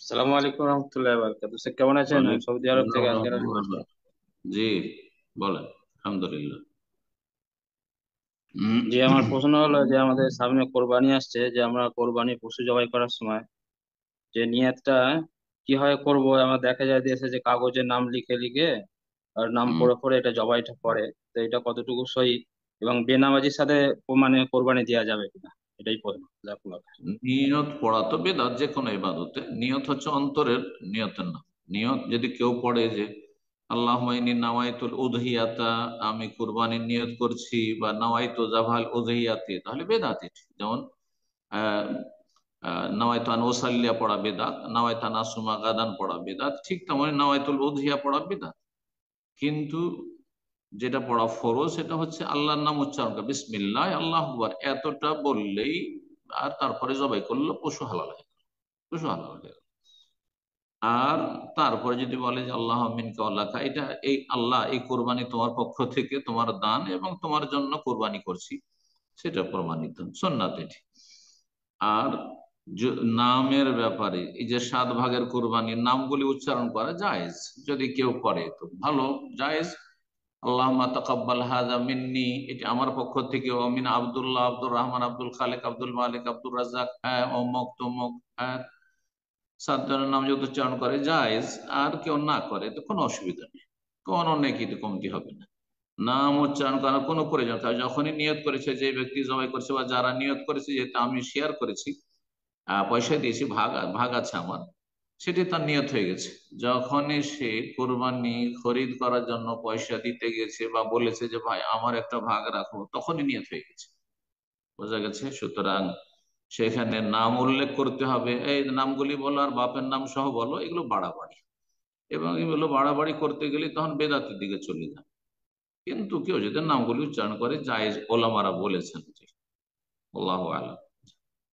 সালামু আলাইকুম রহমতুল্লাহ বারকাতুহু। স্যার কেমন আছেন? আমি সৌদি আরব থেকে আজকের আসলাম। জি, বলেন। আলহামদুলিল্লাহ। যে আমার প্রশ্ন হলো যে আমাদের সামনে কোরবানি আসছে, যে আমরা কোরবানি পশু জবাই করার সময় যে নিয়তটা কিভাবে করব, আমার দেখা যায় দিয়েছে যে কাগজে নাম লিখে লিখে আর নাম হুম, পড়ে পড়ে এটা জবাইটা করে। তো এটা কতটুকু সহি এবং বেনামাজির সাথে মানে কোরবানি দেওয়া যাবে কিনা, এটাই প্রশ্ন। জাযাকুমুল্লাহ খাইর। নিয়ত পড়া তো বেদাত, যে কোনো ইবাদতে নিয়ত হচ্ছে অন্তরের নিয়তের নাম। নিয়ত যদি কেউ পড়ে যে আল্লাহুম্মা ইন্নী নাওয়াইতুল উযহিয়াতা, আমি কুরবানির নিয়ত করছি, বা নাওয়াইতু যাবহাল উযহিয়াতি, তাহলে বেদাত এটি। যেমন আহ নাওয়াইতু আন ওসাল্লিয়া পড়া বেদাত, নাওয়াইতু আন আসুমা গাদান পড়া বেদাত, ঠিক তেমনি নাওয়াইতুল উযহিয়া পড়া বেদাত। কিন্তু যেটা পড়া ফরজ সেটা হচ্ছে আল্লাহর নাম উচ্চারণ করা, বিসমিল্লাহ আল্লাহু আকবার, এতটা বললেই আর তারপরে জবাই করলো, পশু হালাল হয়ে গেল, পশু হালাল হয়ে গেল। আর তারপরে যদি বলে যে আল্লাহ মিনকা ওয়ালাকা, এটা এই আল্লাহ, এই কোরবানি তোমার পক্ষ থেকে, তোমার দান এবং তোমার জন্য কোরবানি করছি, সেটা প্রমাণিত সুন্নাত এটি। আর নামের ব্যাপারে এই যে 7 ভাগের কোরবানির নামগুলি উচ্চারণ করা জায়েজ, যদি কেউ করে তো ভালো, জায়েজ। আল্লাহুম্মা তাকাব্বাল হাযা মিন্নি, এটা আমার পক্ষ থেকে, ও মিন আব্দুল্লাহ, আব্দুর রহমান, আব্দুল খালেক, আব্দুল মালিক, আব্দুর রাজ্জাক, হ্যাঁ অমুক তমুক, হ্যাঁ 7 জনের নাম যদি উচ্চারণ করে জায়েজ। আর কেউ না করে তো কোনো অসুবিধা নেই, কোনো নেকিতে কমতি হবে না। নাম উচ্চারণ করার কোনো প্রয়োজন, কারণ যখনই নিয়ত করেছে, যে ব্যক্তি জবাই করেছে বা যারা নিয়ত করেছে, যেহেতু আমি শেয়ার করেছি, পয়সা দিয়েছি, ভাগ ভাগ আছে আমার, সেটি তার নিয়ত হয়ে গেছে। যখনই সে কোরবানি খরিদ করার জন্য পয়সা দিতে গেছে বা বলেছে যে ভাই আমার একটা ভাগ রাখো, তখনই নিয়ত হয়ে গেছে, বোঝা গেছে। সুতরাং সেখানে নাম উল্লেখ করতে হবে, এই নামগুলি বলো আর বাপের নাম সহ বলো, এগুলো বাড়াবাড়ি, এবং এগুলো বাড়াবাড়ি করতে গেলে তখন বেদাতের দিকে চলে যায়। কিন্তু কেউ যদি নামগুলি উচ্চারণ করে, জায়েজ ওলামারা বলেছেন। জি, আল্লাহু আলাম।